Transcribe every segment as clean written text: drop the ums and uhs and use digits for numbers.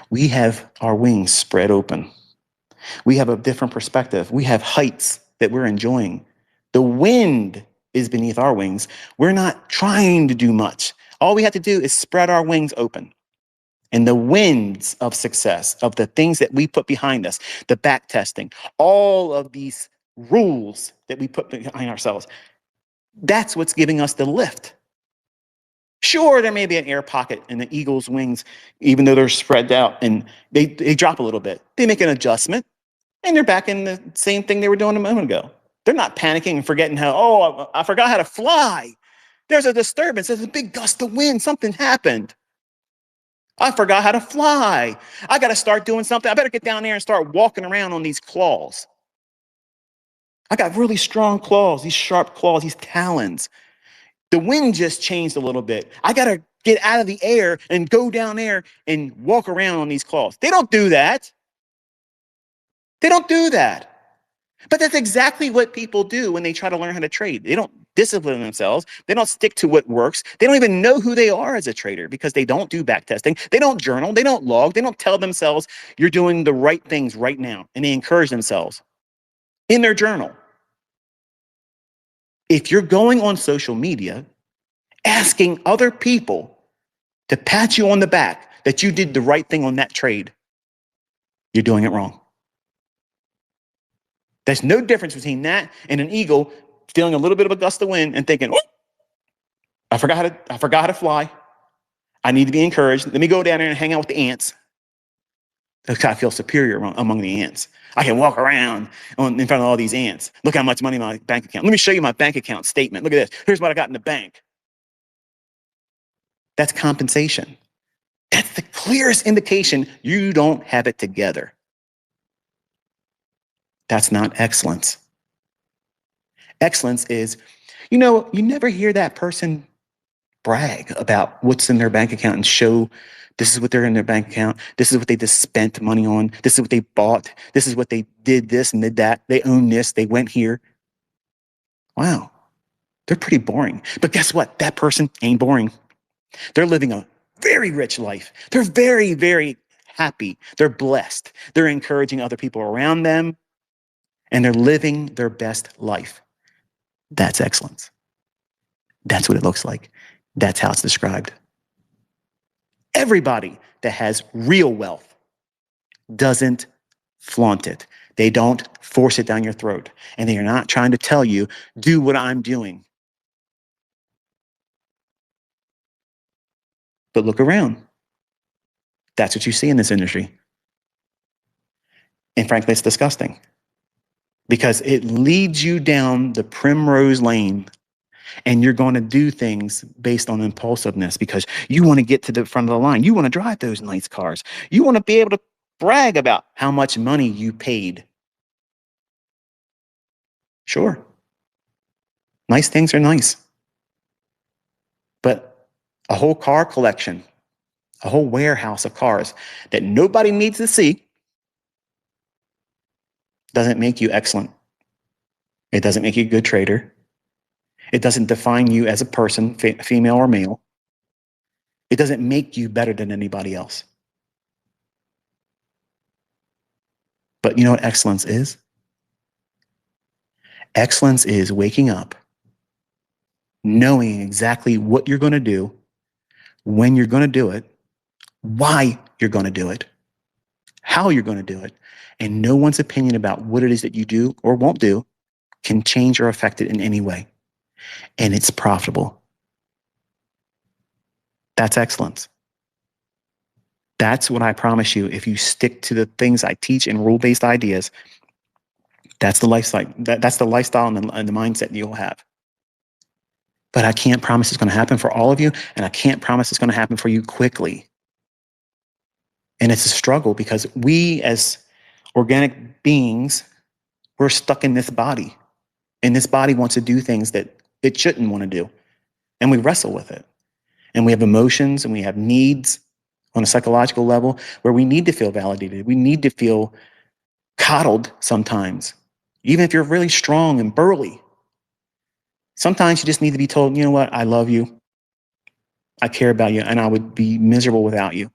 We have our wings spread open. We have a different perspective. We have heights that we're enjoying. The wind is beneath our wings. We're not trying to do much. All we have to do is spread our wings open. And the winds of success, of the things that we put behind us, the back testing, all of these rules that we put behind ourselves, that's what's giving us the lift. Sure, there may be an air pocket in the eagle's wings, even though they're spread out and they drop a little bit. They make an adjustment and they're back in the same thing they were doing a moment ago. They're not panicking and forgetting how, oh, I forgot how to fly. There's a disturbance. There's a big gust of wind. Something happened. I forgot how to fly. I got to start doing something. I better get down there and start walking around on these claws. I got really strong claws, these sharp claws, these talons. The wind just changed a little bit. I got to get out of the air and go down there and walk around on these claws. They don't do that. They don't do that. But that's exactly what people do when they try to learn how to trade. They don't discipline themselves. They don't stick to what works. They don't even know who they are as a trader because they don't do back testing. They don't journal. They don't log. They don't tell themselves you're doing the right things right now. And they encourage themselves in their journal. If you're going on social media, asking other people to pat you on the back that you did the right thing on that trade, you're doing it wrong. There's no difference between that and an eagle feeling a little bit of a gust of wind and thinking, oh, I forgot how to fly. I need to be encouraged. Let me go down there and hang out with the ants. I feel superior among the ants. I can walk around in front of all these ants. Look how much money in my bank account. Let me show you my bank account statement. Look at this. Here's what I got in the bank. That's compensation. That's the clearest indication you don't have it together. That's not excellence. Excellence is, you never hear that person brag about what's in their bank account and show this is what they're in their bank account. This is what they just spent money on. This is what they bought. This is what they did this and did that. They own this. They went here. Wow. They're pretty boring. But guess what? That person ain't boring. They're living a very rich life. They're very, very happy. They're blessed. They're encouraging other people around them. And they're living their best life. That's excellence. That's what it looks like. That's how it's described. Everybody that has real wealth doesn't flaunt it. They don't force it down your throat. And they are not trying to tell you, do what I'm doing. But look around. That's what you see in this industry. And frankly, it's disgusting. Because it leads you down the primrose lane and you're going to do things based on impulsiveness because you want to get to the front of the line. You want to drive those nice cars. You want to be able to brag about how much money you paid. Sure. Nice things are nice. But a whole car collection, a whole warehouse of cars that nobody needs to see doesn't make you excellent. It doesn't make you a good trader. It doesn't define you as a person, female or male. It doesn't make you better than anybody else. But you know what excellence is? Excellence is waking up, knowing exactly what you're going to do, when you're going to do it, why you're going to do it, how you're going to do it, and no one's opinion about what it is that you do or won't do can change or affect it in any way. And it's profitable. That's excellence. That's what I promise you. If you stick to the things I teach in rule-based ideas, that's the lifestyle. That's the lifestyle and the mindset you'll have. But I can't promise it's going to happen for all of you, and I can't promise it's going to happen for you quickly. And it's a struggle because we as organic beings, we're stuck in this body. And this body wants to do things that it shouldn't want to do. And we wrestle with it. And we have emotions and we have needs on a psychological level where we need to feel validated. We need to feel coddled sometimes, even if you're really strong and burly. Sometimes you just need to be told, you know what, I love you. I care about you and I would be miserable without you.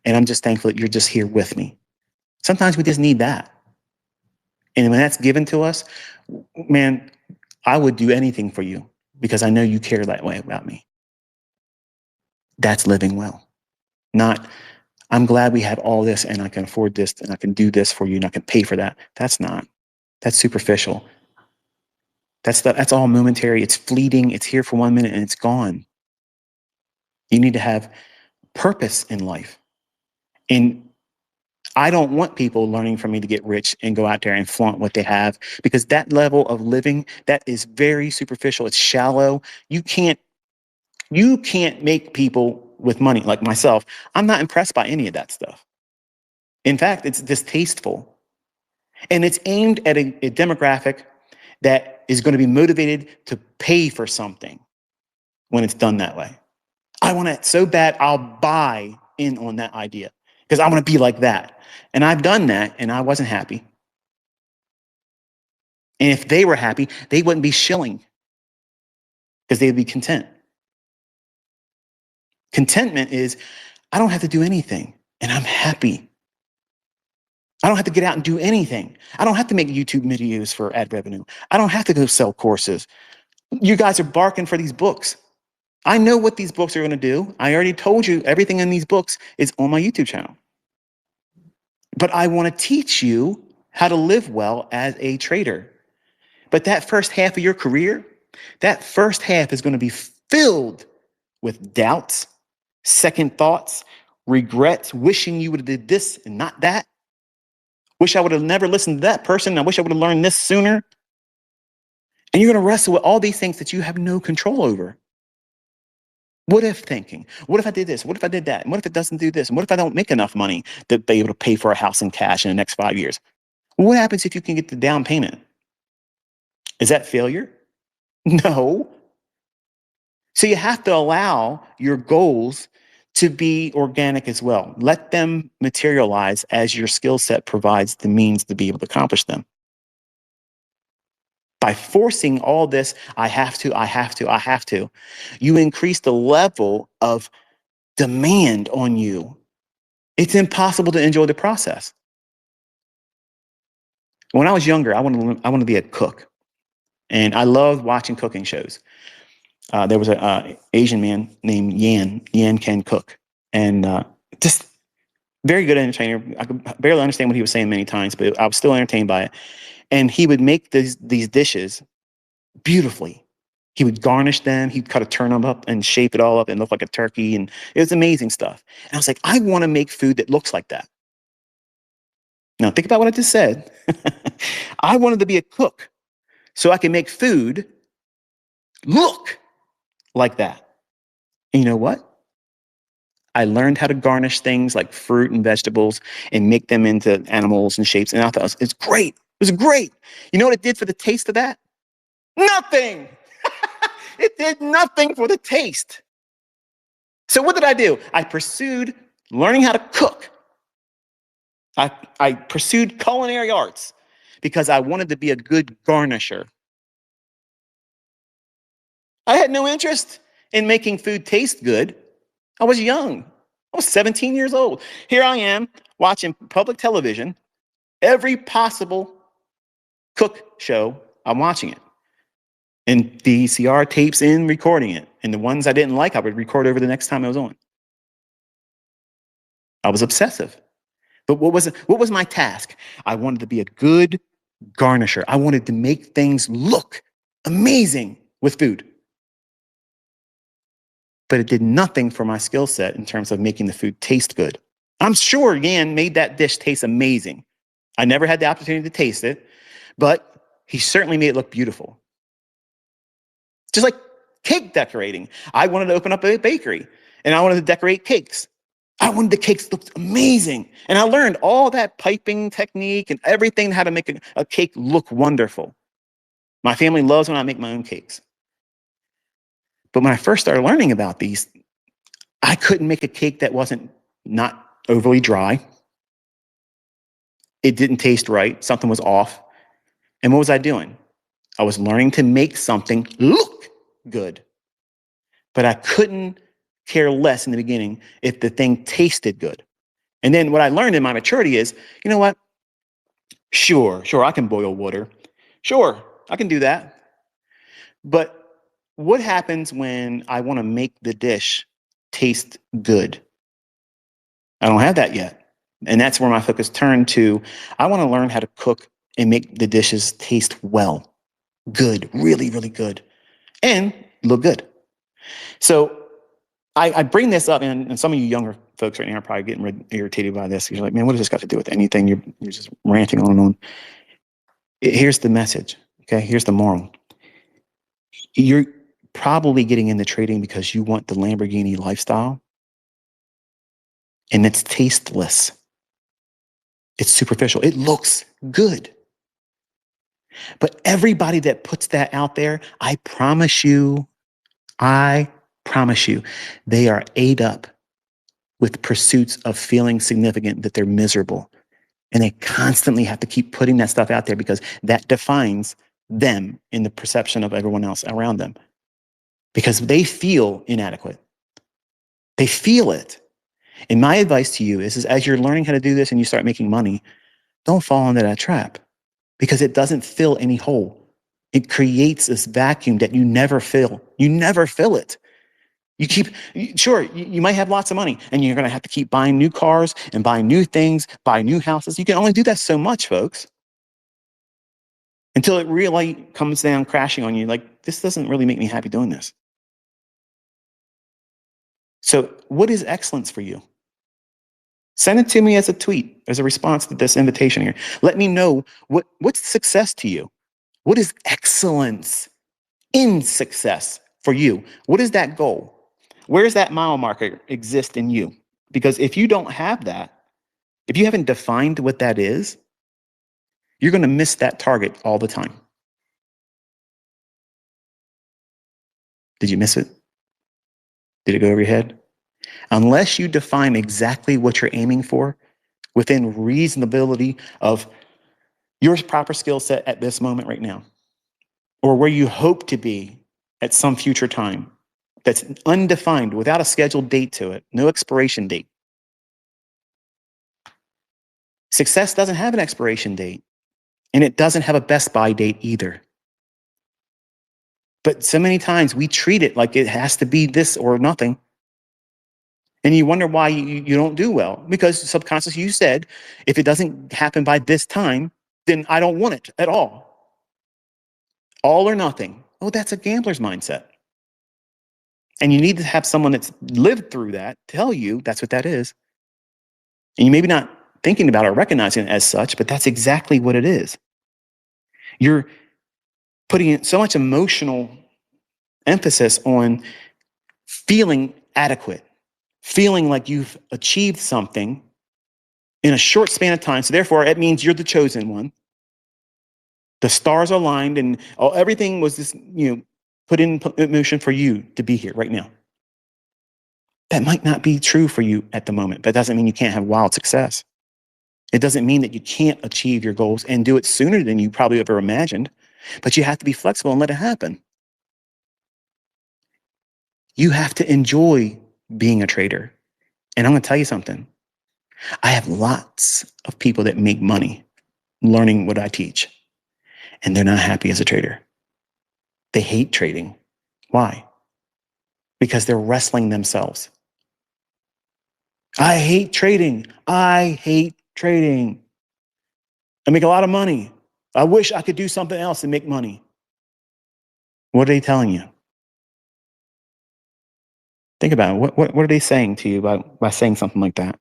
And I'm just thankful that you're just here with me. Sometimes we just need that. And when that's given to us, man, I would do anything for you because I know you care that way about me. That's living well. Not, I'm glad we have all this and I can afford this and I can do this for you and I can pay for that. That's not. That's superficial. That's all momentary. It's fleeting. It's here for 1 minute and it's gone. You need to have purpose in life. And I don't want people learning from me to get rich and go out there and flaunt what they have, because that level of living, that is very superficial. It's shallow. You can't make people with money like myself. I'm not impressed by any of that stuff. In fact, it's distasteful. And it's aimed at a demographic that is going to be motivated to pay for something when it's done that way. I want it so bad, I'll buy in on that idea because I want to be like that. And I've done that and I wasn't happy. And if they were happy, they wouldn't be shilling because they'd be content. Contentment is, I don't have to do anything and I'm happy. I don't have to get out and do anything. I don't have to make YouTube videos for ad revenue. I don't have to go sell courses. You guys are barking for these books. I know what these books are going to do. I already told you everything in these books is on my YouTube channel. But I want to teach you how to live well as a trader. But that first half of your career, that first half is going to be filled with doubts, second thoughts, regrets, wishing you would have did this and not that. Wish I would have never listened to that person. I wish I would have learned this sooner. And you're going to wrestle with all these things that you have no control over. What if thinking? What if I did this? What if I did that? And what if it doesn't do this? And what if I don't make enough money to be able to pay for a house in cash in the next 5 years? What happens if you can get the down payment? Is that failure? No. So you have to allow your goals to be organic as well. Let them materialize as your skill set provides the means to be able to accomplish them. By forcing all this, I have to, you increase the level of demand on you. It's impossible to enjoy the process. When I was younger, I wanted to be a cook. And I loved watching cooking shows. There was an Asian man named Yan Can Cook. And just very good entertainer. I could barely understand what he was saying many times, but I was still entertained by it. And he would make these dishes beautifully. He would garnish them. He'd cut a turnip up and shape it all up and look like a turkey. And it was amazing stuff. And I was like, I want to make food that looks like that. Now, think about what I just said. I wanted to be a cook so I can make food look like that. And you know what? I learned how to garnish things like fruit and vegetables and make them into animals and shapes. And I thought it's great. It was great. You know what it did for the taste of that? Nothing. It did nothing for the taste. So what did I do? I pursued learning how to cook. I pursued culinary arts because I wanted to be a good garnisher. I had no interest in making food taste good. I was young. I was 17 years old. Here I am watching public television. Every possible cook show, I'm watching it. And VCR tapes in, recording it. And the ones I didn't like, I would record over the next time I was on. I was obsessive. But what was my task? I wanted to be a good garnisher. I wanted to make things look amazing with food. But it did nothing for my skill set in terms of making the food taste good. I'm sure Yan made that dish taste amazing. I never had the opportunity to taste it, but he certainly made it look beautiful. Just like cake decorating. I wanted to open up a bakery and I wanted to decorate cakes. I wanted the cakes to look amazing. And I learned all that piping technique and everything, how to make a cake look wonderful. My family loves when I make my own cakes. But when I first started learning about these, I couldn't make a cake that wasn't not overly dry. It didn't taste right. Something was off. And what was I doing? I was learning to make something look good. But I couldn't care less in the beginning if the thing tasted good. And then what I learned in my maturity is, you know what? Sure, I can boil water. Sure, I can do that. But what happens when I want to make the dish taste good? I don't have that yet. And that's where my focus turned to. I want to learn how to cook and make the dishes taste well, good, really, really good, and look good. So I bring this up, and some of you younger folks right now are probably getting irritated by this. You're like, man, what does this got to do with anything? You're just ranting on and on. Here's the message. Okay, here's the moral. You're probably getting into trading because you want the Lamborghini lifestyle, and it's tasteless. It's superficial. It looks good. But everybody that puts that out there, I promise you, they are ate up with pursuits of feeling significant, that they're miserable. And they constantly have to keep putting that stuff out there because that defines them in the perception of everyone else around them. Because they feel inadequate. They feel it. And my advice to you is as you're learning how to do this and you start making money, don't fall into that trap because it doesn't fill any hole. It creates this vacuum that you never fill. You never fill it. You might have lots of money and you're going to have to keep buying new cars and buying new things, buy new houses. You can only do that so much, folks, until it really comes down crashing on you. Like, this doesn't really make me happy doing this. So what is excellence for you? Send it to me as a tweet, as a response to this invitation here. Let me know what's success to you. What is excellence in success for you? What is that goal? Where's that mile marker exist in you? Because if you don't have that, if you haven't defined what that is, you're going to miss that target all the time. Did you miss it? Did it go over your head? Unless you define exactly what you're aiming for within reasonability of your proper skill set at this moment right now, or where you hope to be at some future time that's undefined without a scheduled date to it, no expiration date. Success doesn't have an expiration date, and it doesn't have a best by date either. But so many times we treat it like it has to be this or nothing. And you wonder why you don't do well. Because subconsciously you said, if it doesn't happen by this time, then I don't want it at all. All or nothing. Oh, that's a gambler's mindset. And you need to have someone that's lived through that tell you that's what that is. And you maybe not thinking about it or recognizing it as such, but that's exactly what it is. You're putting in so much emotional emphasis on feeling adequate, feeling like you've achieved something in a short span of time. So therefore, it means you're the chosen one. The stars are aligned and everything was just, put in motion for you to be here right now. That might not be true for you at the moment. That doesn't mean you can't have wild success. It doesn't mean that you can't achieve your goals and do it sooner than you probably ever imagined, but you have to be flexible and let it happen. You have to enjoy being a trader. And I'm going to tell you something. I have lots of people that make money learning what I teach, and they're not happy as a trader. They hate trading. Why? Because they're wrestling themselves. I hate trading. I hate trading. I make a lot of money. I wish I could do something else and make money. What are they telling you? Think about it. What are they saying to you by saying something like that?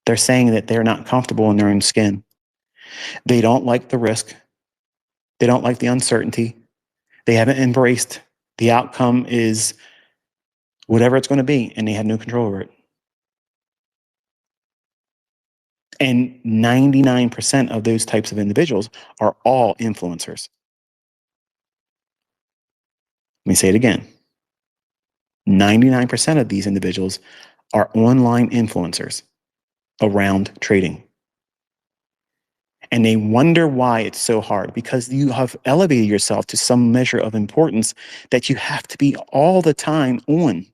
They're saying that they're not comfortable in their own skin. They don't like the risk. They don't like the uncertainty. They haven't embraced the outcome is whatever it's going to be, and they have no control over it. And 99% of those types of individuals are all influencers. Let me say it again. 99% of these individuals are online influencers around trading. And they wonder why it's so hard, because you have elevated yourself to some measure of importance that you have to be all the time on.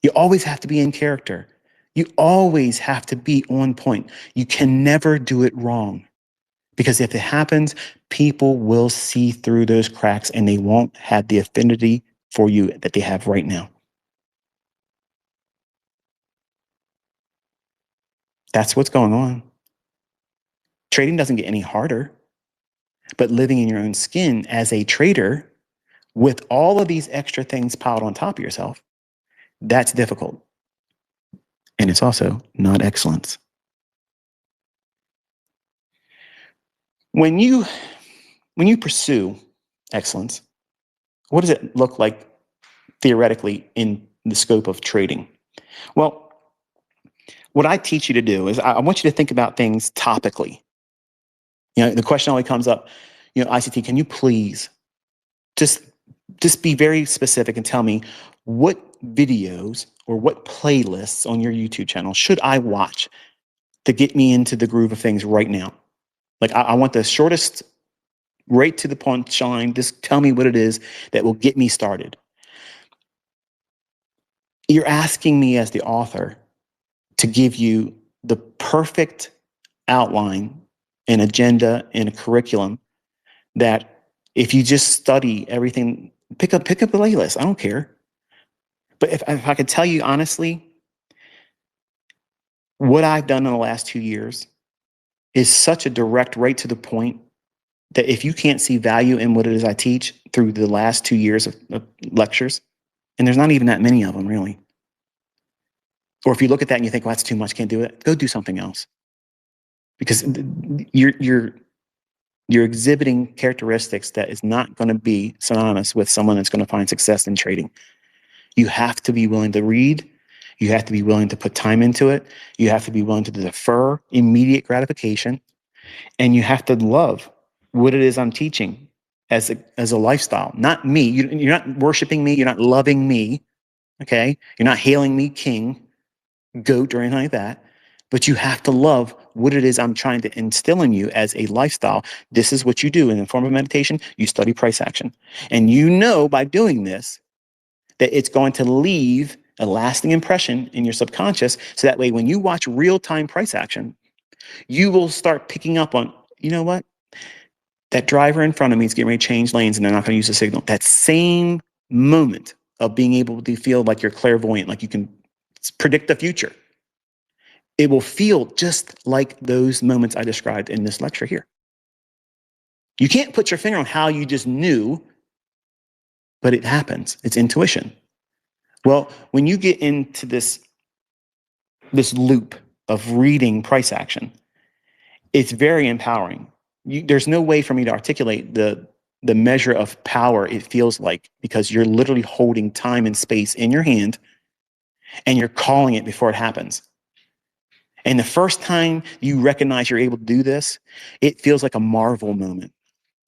You always have to be in character. You always have to be on point. You can never do it wrong. Because if it happens, people will see through those cracks and they won't have the affinity for you that they have right now. That's what's going on. Trading doesn't get any harder, but living in your own skin as a trader with all of these extra things piled on top of yourself, that's difficult. And it's also not excellence. When you pursue excellence, what does it look like theoretically in the scope of trading? Well, what I teach you to do is I want you to think about things topically. The question always comes up, ICT, can you please just be very specific and tell me what videos or what playlists on your YouTube channel should I watch to get me into the groove of things right now? Like I want the shortest, right to the punchline. Just tell me what it is that will get me started. You're asking me as the author to give you the perfect outline, an agenda, and a curriculum that if you just study everything, pick up a playlist. I don't care. But if I could tell you honestly, what I've done in the last 2 years is such a direct, right to the point that if you can't see value in what it is I teach through the last 2 years of lectures, and there's not even that many of them really, or if you look at that and you think, well, that's too much, can't do it, go do something else. Because you're exhibiting characteristics that is not going to be synonymous with someone that's going to find success in trading. You have to be willing to read. You have to be willing to put time into it. You have to be willing to defer immediate gratification. And you have to love what it is I'm teaching as a lifestyle. Not me. You're not worshiping me. You're not loving me. Okay? You're not hailing me king, goat, or anything like that. But you have to love what it is I'm trying to instill in you as a lifestyle. This is what you do in the form of meditation. You study price action. And you know by doing this that it's going to leave a lasting impression in your subconscious. So that way, when you watch real-time price action, you will start picking up on, you know what? That driver in front of me is getting ready to change lanes and they're not going to use the signal. That same moment of being able to feel like you're clairvoyant, like you can predict the future, it will feel just like those moments I described in this lecture here. You can't put your finger on how you just knew, but it happens. It's intuition. Well, when you get into this loop of reading price action, it's very empowering. There's no way for me to articulate the measure of power it feels like, because you're literally holding time and space in your hand and you're calling it before it happens. And the first time you recognize you're able to do this, it feels like a Marvel moment.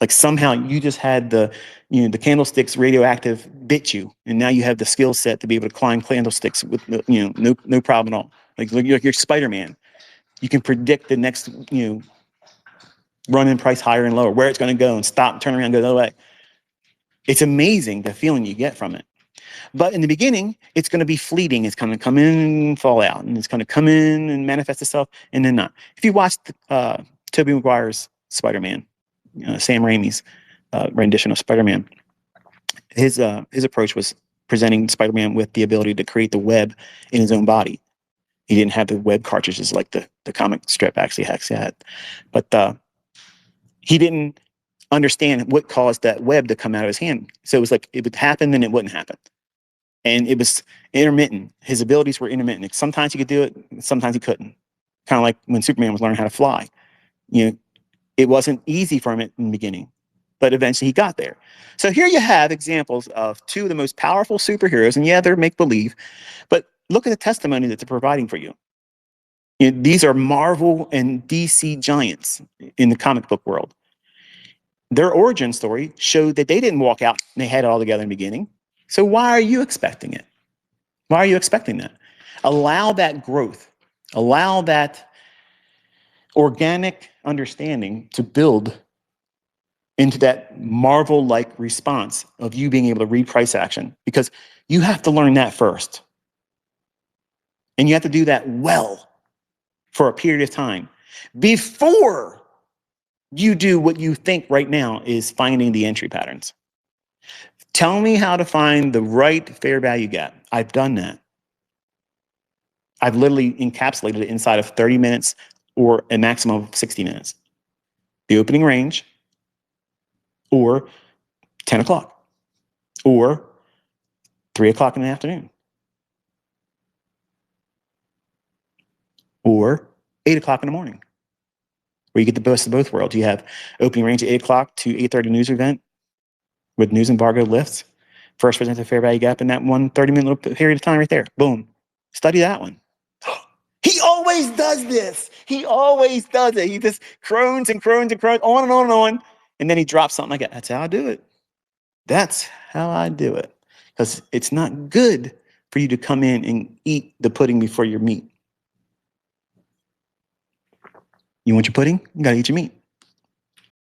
Like somehow you just had the candlesticks radioactive bit you, and now you have the skill set to be able to climb candlesticks with no problem at all. Like you're Spider-Man. You can predict the next run in price higher and lower, where it's going to go, and stop, turn around, go the other way. It's amazing the feeling you get from it. But in the beginning, it's going to be fleeting. It's going to come in and fall out, and it's going to come in and manifest itself, and then not. If you watched Tobey Maguire's Spider-Man, Sam Raimi's rendition of Spider-Man, his approach was presenting Spider-Man with the ability to create the web in his own body. He didn't have the web cartridges like the comic strip actually had, but he didn't understand what caused that web to come out of his hand. So it was like it would happen, then it wouldn't happen. And it was intermittent. His abilities were intermittent. Sometimes he could do it, sometimes he couldn't. Kind of like when Superman was learning how to fly. It wasn't easy for him in the beginning, but eventually he got there. So here you have examples of two of the most powerful superheroes, and yeah, they're make-believe, but look at the testimony that they're providing for you. These are Marvel and DC giants in the comic book world. Their origin story showed that they didn't walk out and they had it all together in the beginning. So why are you expecting it? Why are you expecting that? Allow that growth. Allow that organic understanding to build into that Marvel-like response of you being able to read price action, because you have to learn that first. And you have to do that well for a period of time before you do what you think right now is finding the entry patterns. Tell me how to find the right fair value gap. I've done that. I've literally encapsulated it inside of 30 minutes or a maximum of 60 minutes. The opening range, or 10 o'clock, or 3 o'clock in the afternoon, or 8 o'clock in the morning, where you get the best of both worlds. You have opening range at 8 o'clock to 8:30 news event with news embargo lifts. First presented fair value gap in that 30-minute little period of time right there. Boom. Study that one. He always does this. He always does it. He just crones and crones and crones, on and on and on. And then he drops something like that. That's how I do it. That's how I do it. Because it's not good for you to come in and eat the pudding before your meat. You want your pudding? You got to eat your meat.